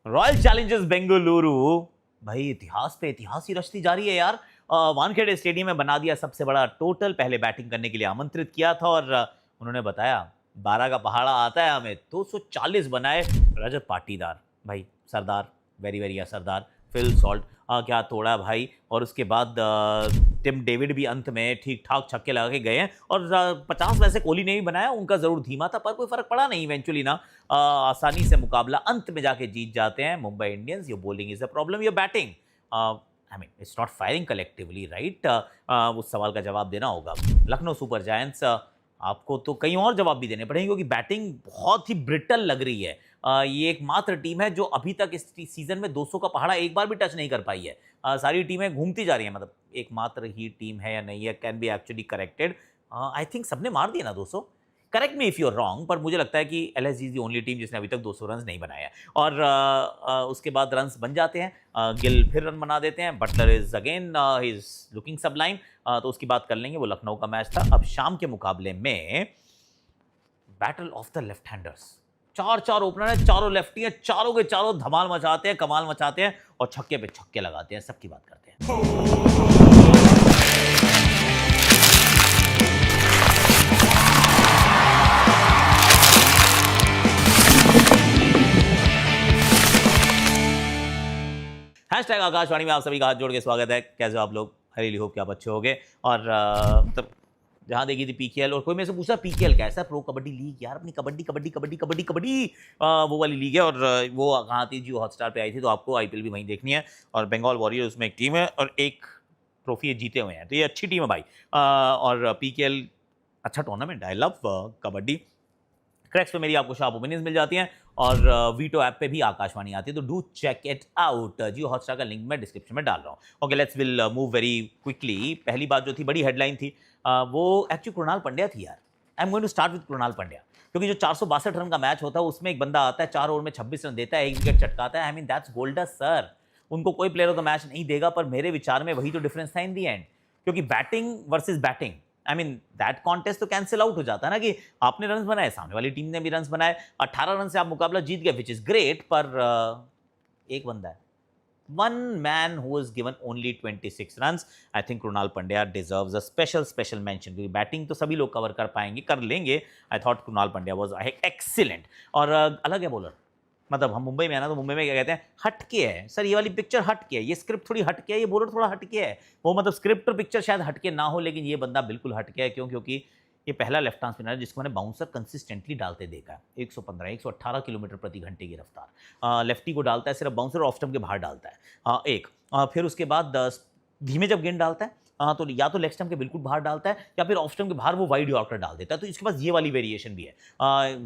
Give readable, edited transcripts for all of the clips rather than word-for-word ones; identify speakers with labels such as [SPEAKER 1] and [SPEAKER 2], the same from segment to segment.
[SPEAKER 1] Royal Challengers Bengaluru भाई इतिहास पे इतिहास ही रचती जा रही है यार। वानखेड़े स्टेडियम में बना दिया सबसे बड़ा टोटल। पहले बैटिंग करने के लिए आमंत्रित किया था और उन्होंने बताया 12 का पहाड़ा आता है हमें, 240 बनाए रजत पाटीदार भाई, सरदार, वेरी वेरी सरदार फिल सॉल्ट। क्या तोड़ा भाई। और उसके बाद टिम डेविड भी अंत में ठीक ठाक छक्के लगा के गए हैं और 50 वैसे कोहली ने भी बनाया, उनका जरूर धीमा था पर कोई फर्क पड़ा नहीं इवेंचुअली ना। आसानी से मुकाबला अंत में जाके जीत जाते हैं Mumbai Indians. Your bowling is a problem, your batting I mean it's not firing collectively right. उस सवाल का जवाब देना होगा। लखनऊ सुपर जायंट्स आपको तो कई और जवाब भी देने पड़ेंगे क्योंकि बैटिंग बहुत ही ब्रिटल लग रही है। ये एकमात्र टीम है जो अभी तक इस सीजन में 200 का पहाड़ा एक बार भी टच नहीं कर पाई है। सारी टीमें घूमती जा रही हैं, मतलब एकमात्र ही टीम है या नहीं है, can be actually corrected. I think सबने मार दिया ना 200। Correct me if you are wrong, पर मुझे लगता है कि LSG is the only team जिसने अभी तक 200 रन नहीं बनाया है। और उसके बाद रन्स बन जाते हैं। गिल फिर रन बना देते हैं। Buttler is again he is looking sublime. तो उसकी बात कर लेंगे, वो लखनऊ का मैच था। अब शाम के मुकाबले में battle of the left handers. चार ओपनर है, चारों लेफ्टी है, चारों के चारों धमाल मचाते हैं, कमाल मचाते हैं और छक्के पे छक्के लगाते हैं। सबकी बात करते हैं। हैशटैग आकाशवाणी में आप सभी का हाथ जोड़ के स्वागत है। कैसे हो आप लोग? हरीली होप कि आप अच्छे होंगे। और मतलब जहाँ देखी थी पीकेएल, और कोई मेरे से पूछा पीकेएल कैसा है? प्रो कबड्डी लीग यार, अपनी कबड्डी कबड्डी कबड्डी कबड्डी कबड्डी वो वाली लीग है। और वो कहाँ थी? जियो हॉटस्टार पे आई थी, तो आपको आईपीएल भी वहीं देखनी है। और बंगाल वॉरियर्स उसमें एक टीम है और एक ट्रॉफी जीते हुए हैं, तो ये अच्छी टीम है भाई। और पीकेएल अच्छा tournament, I love kabaddi. Cracks पे मेरी आपको शार्प ओपिनियंस मिल जाती हैं और वीटो ऐप पे भी आकाशवाणी आती है, तो do check it out. Jio Hotstar का लिंक मैं डिस्क्रिप्शन में डाल रहा हूँ। Okay, let's will move very quickly. पहली बात जो थी, बड़ी हेडलाइन थी, वो एक्चुअली कृणाल पंड्या थी यार। I am going to start with Krunal Pandya, क्योंकि जो 462 रन का मैच होता है उसमें एक बंदा आता है 4 ओवर में 26 रन देता है, एक विकेट चटकाता है। I mean that's golden sir. उनको कोई प्लेयर ऑफ द मैच नहीं देगा, पर मेरे विचार में वही तो डिफरेंस था इन दी एंड, क्योंकि batting versus batting, I mean that contest तो कैंसिल आउट हो जाता है ना, कि आपने रन बनाए, सामने वाली टीम ने भी रन बनाए, 18 रन से आप मुकाबला जीत गए, विच इज ग्रेट। पर एक बंदा है, one man who is given only 26 runs. I think Krunal Pandya deserves a special mention, क्योंकि बैटिंग तो सभी लोग कवर कर पाएंगे, कर लेंगे। I thought Krunal Pandya was excellent. और अलग है बॉलर, मतलब हम मुंबई में है ना, तो मुंबई में क्या कहते हैं, हटके है सर, ये वाली पिक्चर हटके है, ये स्क्रिप्ट थोड़ी हटके है, ये बॉलर थोड़ा हटके है। वो मतलब स्क्रिप्ट और पिक्चर शायद हटके ना हो, लेकिन ये बंदा बिल्कुल हटके है। क्यों? क्योंकि ये पहला लेफ्ट आर्म स्पिनर है जिसको मैंने बाउंसर कंसिस्टेंटली डालते देखा है। 115 118 किलोमीटर प्रति घंटे की रफ्तार लेफ्टी को डालता है, सिर्फ बाउंसर ऑफ स्टंप के बाहर डालता है। फिर उसके बाद धीमे जब गेंद डालता है, तो या तो लेग स्टंप के बिल्कुल बाहर डालता है, या फिर ऑफ स्टंप के बाहर वो वाइड यॉर्कर डाल देता है। तो इसके पास ये वाली वेरिएशन भी है,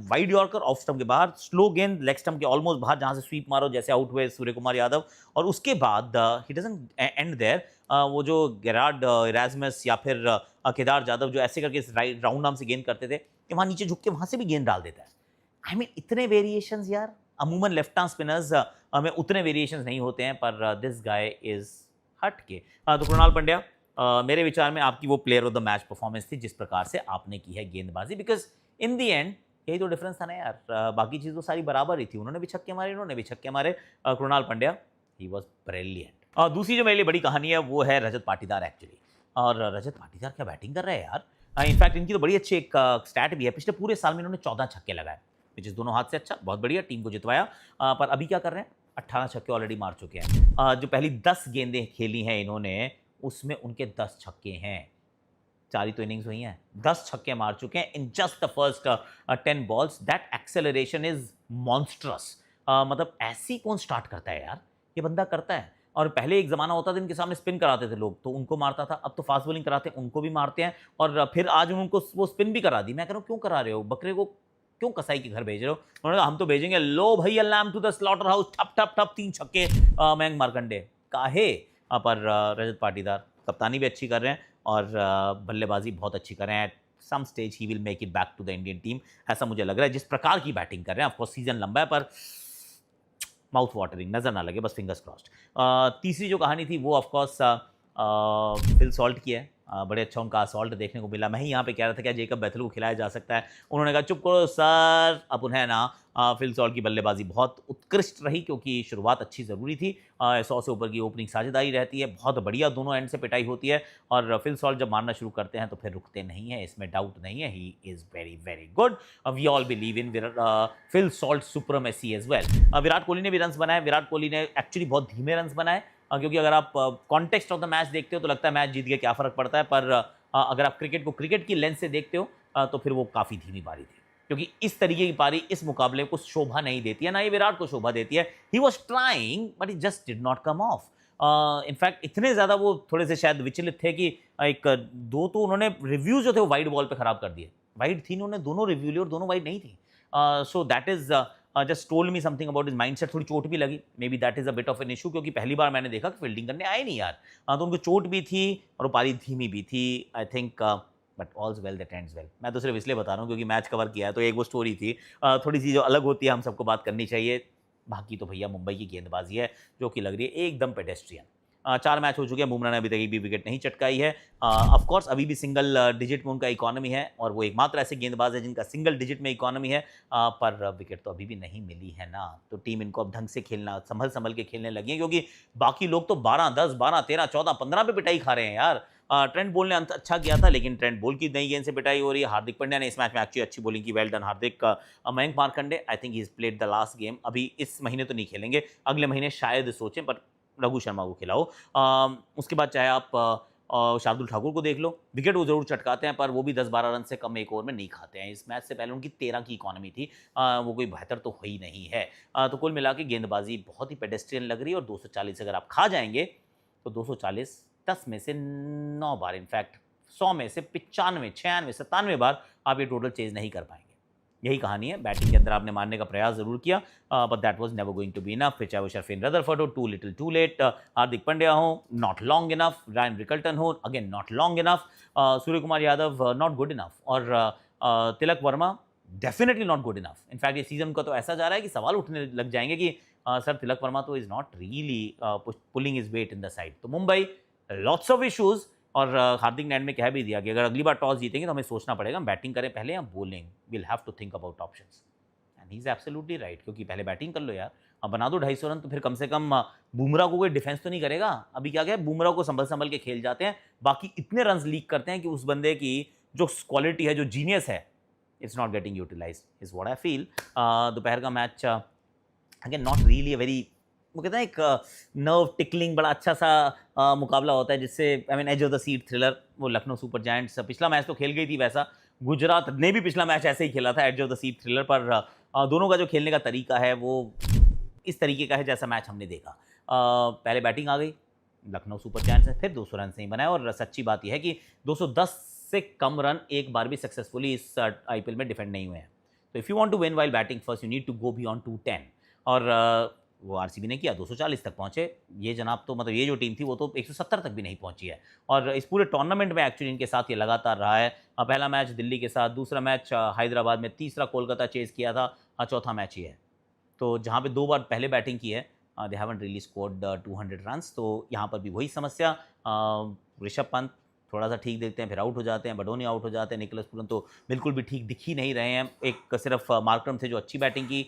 [SPEAKER 1] वाइड यॉर्कर ऑफ स्टंप के बाहर, स्लो गेंद लेग स्टंप के ऑलमोस्ट बाहर, जहां से स्वीप मारो, जैसे आउट हुए सूर्य कुमार यादव। और उसके बाद ही डजंट एंड देयर, वो जो गेरार्ड इरास्मस या फिर केदार जाधव जो ऐसे करके राउंड आर्म से गेंद करते थे, कि वहां नीचे झुक के वहां से भी गेंद डाल देता है। आई मीन इतने वेरिएशंस यार, अमूमन लेफ्ट आर्म स्पिनर्स में उतने वेरिएशंस नहीं होते हैं, पर दिस गाय इज हट के। तो कृणाल पंड्या मेरे विचार में आपकी वो player of the match performance थी, जिस प्रकार से आपने की है गेंदबाजी, बिकॉज इन दी एंड यही तो डिफरेंस था ना यार। बाकी चीज़ तो सारी बराबर ही थी, उन्होंने भी छक्के मारे, इन्होंने भी छक्के मारे। Krunal Pandya he was brilliant. दूसरी जो मेरे लिए बड़ी कहानी है वो है रजत पाटीदार एक्चुअली। और रजत पाटीदार क्या बैटिंग कर रहे हैं यार। इनफैक्ट इनकी तो बड़ी अच्छी एक स्टैट भी है, पिछले पूरे साल में इन्होंने 14 छक्के लगाए, विच इज दोनों हाथ से अच्छा, बहुत बढ़िया, टीम को जितवाया। पर अभी क्या कर रहे हैं, 18 छक्के ऑलरेडी मार चुके हैं। जो पहली 10 गेंदें खेली हैं इन्होंने, उसमें उनके 10 छक्के हैं। 4 ही तो इनिंग्स हुई हैं, 10 छक्के मार चुके हैं in just the first 10 balls. That acceleration is monstrous. मतलब ऐसी कौन स्टार्ट करता है यार, ये बंदा करता है। और पहले एक जमाना होता था इनके सामने स्पिन कराते थे लोग, तो उनको मारता था। अब तो फास्ट बॉलिंग कराते हैं, उनको भी मारते हैं। और फिर आज उनको वो स्पिन भी करा दी। मैं कह रहा हूँ क्यों करा रहे हो, बकरे को क्यों कसाई के घर भेज रहे हो? उन्होंने कहा हम तो भेजेंगे, लो भैया lamb to the slaughter house, ठप ठप ठप 3 छक्के मयंक मार्कंडे काहे। पर रजत पाटीदार कप्तानी भी अच्छी कर रहे हैं और बल्लेबाजी बहुत अच्छी कर रहे हैं। Some stage he will make it back to the Indian team, ऐसा मुझे लग रहा है, जिस प्रकार की बैटिंग कर रहे हैं। ऑफकोर्स सीजन लंबा है, पर माउथ वाटरिंग, नजर ना लगे, बस फिंगर्स क्रॉस्ड। तीसरी जो कहानी थी वो ऑफकोर्स फिल सॉल्ट की है। बड़े अच्छा उनका असॉल्ट देखने को मिला। मैं ही यहाँ पे कह रहा था क्या जेकब बेथल को खिलाया जा सकता है, उन्होंने कहा चुप करो सर। अब उन्हें ना फिल सॉल्ट की बल्लेबाजी बहुत उत्कृष्ट रही क्योंकि शुरुआत अच्छी ज़रूरी थी। 100 से ऊपर की ओपनिंग साझेदारी रहती है, बहुत बढ़िया दोनों एंड से पिटाई होती है और फिल सॉल्ट जब मारना शुरू करते हैं तो फिर रुकते नहीं है, इसमें डाउट नहीं है। He is very very good. We all believe in Phil Salt supremacy as well. Virat Kohli ने भी रन्स बनाए। विराट कोहली ने एक्चुअली बहुत धीमे रन्स बनाए क्योंकि अगर आप कॉन्टेक्स्ट ऑफ द मैच देखते हो तो लगता है मैच जीत गया, क्या फ़र्क पड़ता है, पर अगर आप क्रिकेट को क्रिकेट की लेंस से देखते हो तो फिर वो काफ़ी धीमी पारी थी क्योंकि इस तरीके की पारी इस मुकाबले को शोभा नहीं देती है, ना ही विराट को शोभा देती है। He was trying but he just did not come of. In fact इतने ज़्यादा वो थोड़े से शायद विचलित थे कि एक दो तो उन्होंने रिव्यू जो थे वो वाइड बॉल पे ख़राब कर दिए। वाइड थी, उन्होंने दोनों रिव्यू लिए और दोनों वाइड नहीं थी। So that is just told me something about his mindset. थोड़ी चोट भी लगी, may be that is a bit of an issue क्योंकि पहली बार मैंने देखा कि फील्डिंग करने आए नहीं यार। तो उनको चोट भी थी और वो पारी धीमी भी थी। I think but all's well that ends well. मैं तो सिर्फ इसलिए बता रहा हूँ क्योंकि मैच कवर किया है तो एक वो स्टोरी थी थोड़ी सी जो अलग होती है, हम सबको बात करनी चाहिए। बाकी तो भैया मुंबई की गेंदबाजी है जो कि लग रही है एकदम पेडेस्ट्रियन। 4 मैच हो चुके हैं, बुमराह ने अभी तक एक भी विकेट नहीं चटकाई है। ऑफ कोर्स अभी भी सिंगल डिजिट में उनका इकॉनमी है और वो एकमात्र ऐसे गेंदबाज है जिनका सिंगल डिजिट में इकॉनमी है, पर विकेट तो अभी भी नहीं मिली है ना। तो टीम इनको अब ढंग से खेलना, संभल के खेलने लगी है क्योंकि बाकी लोग तो 12, 10, 12, 13, 14, 15 पे पिटाई खा रहे हैं यार। ट्रेंट बोल ने अच्छा किया था लेकिन ट्रेंट बोल की नई गेंद से पिटाई हो रही है। हार्दिक पांड्या ने इस मैच में एक्चुअली अच्छी बॉलिंग की, well done Hardik. Mayank Markande I think he is played the last game, अभी इस महीने तो नहीं खेलेंगे, अगले महीने शायद सोचें, पर रघु शर्मा को खिलाओ। उसके बाद चाहे आप शार्दुल ठाकुर को देख लो, विकेट वो जरूर चटकाते हैं पर वो भी 10-12 रन से कम एक ओवर में नहीं खाते हैं। इस मैच से पहले उनकी 13 की इकॉनमी थी, वो कोई बेहतर तो हुई नहीं है। तो कुल मिला के गेंदबाजी बहुत ही पेडेस्ट्रियन लग रही है और 240 अगर आप खा जाएंगे तो 240 10 में से 9 बार, इनफैक्ट 100 में से 95, 96, 97 बार आप ये टोटल चेज नहीं कर पाएंगे। यही कहानी है। बैटिंग के अंदर आपने मारने का प्रयास जरूर किया but that was never going to be enough. फिर चाहे वो शर्फिन रदरफोर्ड हो, too little too late, Hardik Pandya हो, not long enough, Ryan Rickelton हो, again not long enough, Suryakumar Yadav not good enough और Tilak Varma definitely not good enough. In fact ये season का तो ऐसा जा रहा है कि सवाल उठने लग जाएंगे कि सर तिलक वर्मा तो is not really pulling is weight in the side. तो मुंबई लॉट्स ऑफ इशूज़ और हार्दिक ने एंड में कह भी दिया कि अगर अगली बार टॉस जीतेंगे तो हमें सोचना पड़ेगा हम बैटिंग करें पहले या bowling, will have to think about options and he is absolutely right क्योंकि पहले बैटिंग कर लो यार। अब बना दो 250 रन तो फिर कम से कम बुमराह को कोई डिफेंस तो नहीं करेगा। अभी क्या बुमराह को संभल के खेल जाते हैं, बाकी इतने रन लीक करते हैं कि उस बंदे की जो क्वालिटी है, जो जीनियस है, it's not getting utilized is what I feel. दोपहर का match again not really very, वो कहते हैं एक नर्व टिकलिंग बड़ा अच्छा सा मुकाबला होता है जिससे I mean edge of the seat thriller. वो लखनऊ सुपर जायंट्स पिछला मैच तो खेल गई थी, वैसा गुजरात ने भी पिछला मैच ऐसे ही खेला था edge of the seat thriller, पर दोनों का जो खेलने का तरीका है वो इस तरीके का है जैसा मैच हमने देखा। पहले बैटिंग आ गई लखनऊ सुपर जायंट्स ने, फिर 200 रन से ही बनाया और सच्ची बात यह है कि 210 से कम रन एक बार भी सक्सेसफुली इस IPL में डिफेंड नहीं हुए हैं। तो if you want to win while batting first you need to go beyond 210 और वो RCB ने किया, 240 तक पहुंचे। ये जनाब तो मतलब ये जो टीम थी वो तो 170 तक भी नहीं पहुंची है और इस पूरे टूर्नामेंट में एक्चुअली इनके साथ ये लगातार रहा है। पहला मैच दिल्ली के साथ, दूसरा मैच हैदराबाद में, तीसरा कोलकाता चेज़ किया था, चौथा मैच ही है। तो जहाँ पे 2 बार पहले बैटिंग की है, they haven't really scored 200 runs. तो यहाँ पर भी वही समस्या, ऋषभ पंत थोड़ा सा ठीक देखते हैं फिर आउट हो जाते हैं, बडोनी आउट हो जाते हैं, निकोलस पूरन तो बिल्कुल भी ठीक दिख ही नहीं रहे हैं। एक सिर्फ मार्करम थे जो अच्छी बैटिंग की,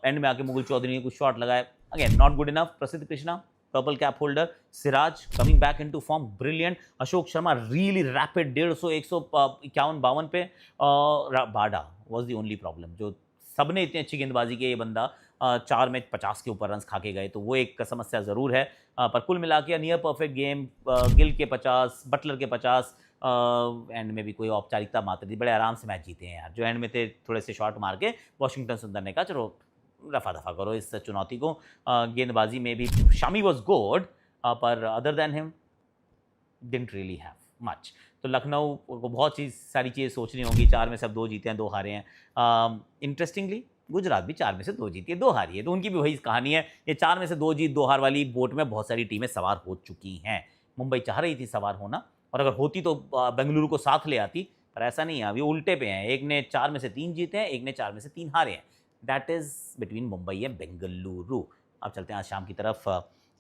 [SPEAKER 1] एंड में आके मुकुल चौधरी ने कुछ शॉट लगाए, again not good enough. Prasidh Krishna purple cap holder, Siraj coming back into form brilliant, Ashok Sharma really rapid 150, 151, 52 पे, बाडा वाज द ओनली प्रॉब्लम। जो सबने इतनी अच्छी गेंदबाजी की, ये बंदा 4 में 50 के ऊपर रन खा के गए, तो वो एक समस्या ज़रूर है। पर कुल मिला के नियर परफेक्ट गेम, गिल के 50, बटलर के 50, एंड में भी कोई औपचारिकता मात्र थी, बड़े आराम से मैच जीते हैं यार। जो एंड में थे थोड़े से शॉट मार के वॉशिंगटन सुंदर ने कहा चलो रफा दफा करो इस चुनौती को। गेंदबाजी में भी शामी वॉज गुड पर other than him didn't really have much. तो लखनऊ को बहुत सारी चीज़ें सोचनी होंगी। 4 में सब 2 जीते हैं, 2 हारे हैं। इंटरेस्टिंगली गुजरात भी 4 में से 2 जीती है, 2 हारी है, तो उनकी भी वही कहानी है। ये 4 में से 2 जीत 2 हार वाली बोट में बहुत सारी टीमें सवार हो चुकी हैं। मुंबई चाह रही थी सवार होना और अगर होती तो बेंगलुरु को साथ ले आती, पर ऐसा नहीं है। अभी उल्टे पे हैं, एक ने 4 में से 3 जीते हैं, एक ने 4 में से 3 हारे हैं। That is between Mumbai and Bengaluru. अब चलते हैं आज शाम की तरफ।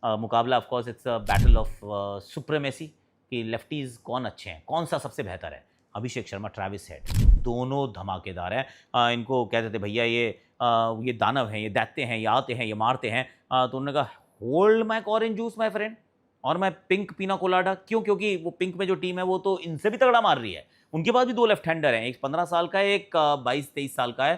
[SPEAKER 1] मुकाबला of course it's a battle of supremacy. कि लेफ्टीज कौन अच्छे हैं, कौन सा सबसे बेहतर है। अभिषेक शर्मा, ट्रैविस हेड, दोनों धमाकेदार हैं। इनको कहते थे भैया ये दानव हैं, ये दैत्य हैं, ये आते हैं, ये मारते हैं। तो उन्होंने कहा hold my orange juice my friend, और मैं पिंक पीना कोलाडा। क्यों? क्योंकि वो पिंक में जो टीम है वो तो इनसे भी तगड़ा मार रही है। उनके पास भी 2 लेफ्ट हैंडर हैं, एक 15 साल का है, एक 22-23 साल का है,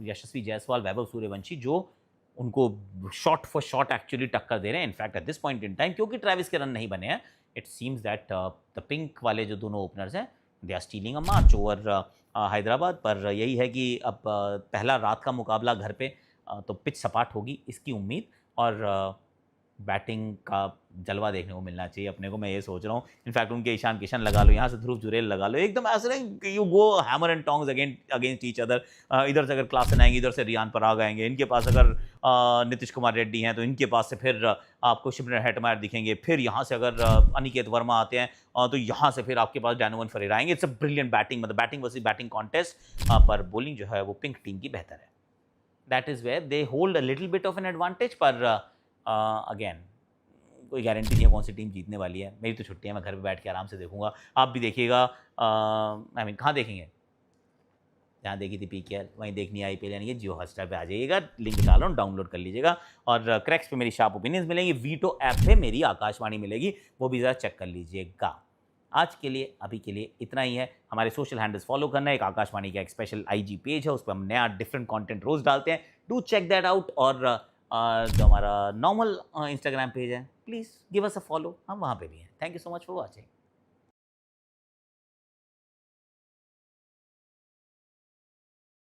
[SPEAKER 1] यशस्वी जायसवाल, वैभव सूर्यवंशी, जो उनको शॉट फॉर शॉट एक्चुअली टक्कर दे रहे हैं। In fact at this point in time, क्योंकि ट्रैविस के रन नहीं बने हैं, it seems that the pink वाले जो दोनों ओपनर्स हैं, they are stealing a march over Hyderabad. पर यही है कि अब पहला रात का मुकाबला घर पे, तो पिच सपाट होगी इसकी उम्मीद, और बैटिंग का जलवा देखने को मिलना चाहिए अपने को, मैं ये सोच रहा हूँ। इनफैक्ट उनके ईशान किशन लगा लो, यहाँ से ध्रुव जुरेल लगा लो, एकदम ऐसे you go hammer and tongs against each other. इधर से अगर क्लासन आएंगे, इधर से रियान पराग आएंगे, इनके पास अगर नीतीश कुमार रेड्डी हैं तो इनके पास से फिर आपको शिमरन हेटमायर दिखेंगे, फिर यहाँ से अगर अनिकेत वर्मा आते हैं तो यहाँ से फिर आपके पास डैनोवन फरेरा आएंगे। इट्स अ ब्रिलियंट बैटिंग, मतलब बैटिंग वर्सेस बैटिंग कॉन्टेस्ट। पर बॉलिंग जो है वो पिंक टीम की बेहतर है। That is where they hold a little bit of an advantage. पर अगेन कोई गारंटी नहीं है कौन सी टीम जीतने वाली है। मेरी तो छुट्टी है, मैं घर पे बैठ के आराम से देखूंगा, आप भी देखिएगा। आई मीन कहाँ देखेंगे? जहाँ देखी थी पीकेएल वहीं देखनी आईपीएल, यानी कि जियो हॉटस्टार पे आ जाइएगा, लिंक डाल रहा हूँ, डाउनलोड कर लीजिएगा। और क्रैक्स पे मेरी शार्प ओपिनियंस मिलेंगी, वीटो ऐप पे मेरी आकाशवाणी मिलेगी, वो भी ज़रा चेक कर लीजिएगा। आज के लिए, अभी के लिए इतना ही है। हमारे सोशल हैंडल्स फॉलो करना है, एक आकाशवाणी का एक स्पेशल IG पेज है, उस पर हम नया डिफरेंट कंटेंट रोज़ डालते हैं, डू चेक दैट आउट। और जो हमारा नॉर्मल इंस्टाग्राम पेज है, please give us a follow, हम वहाँ पे भी हैं। Thank you so much for watching.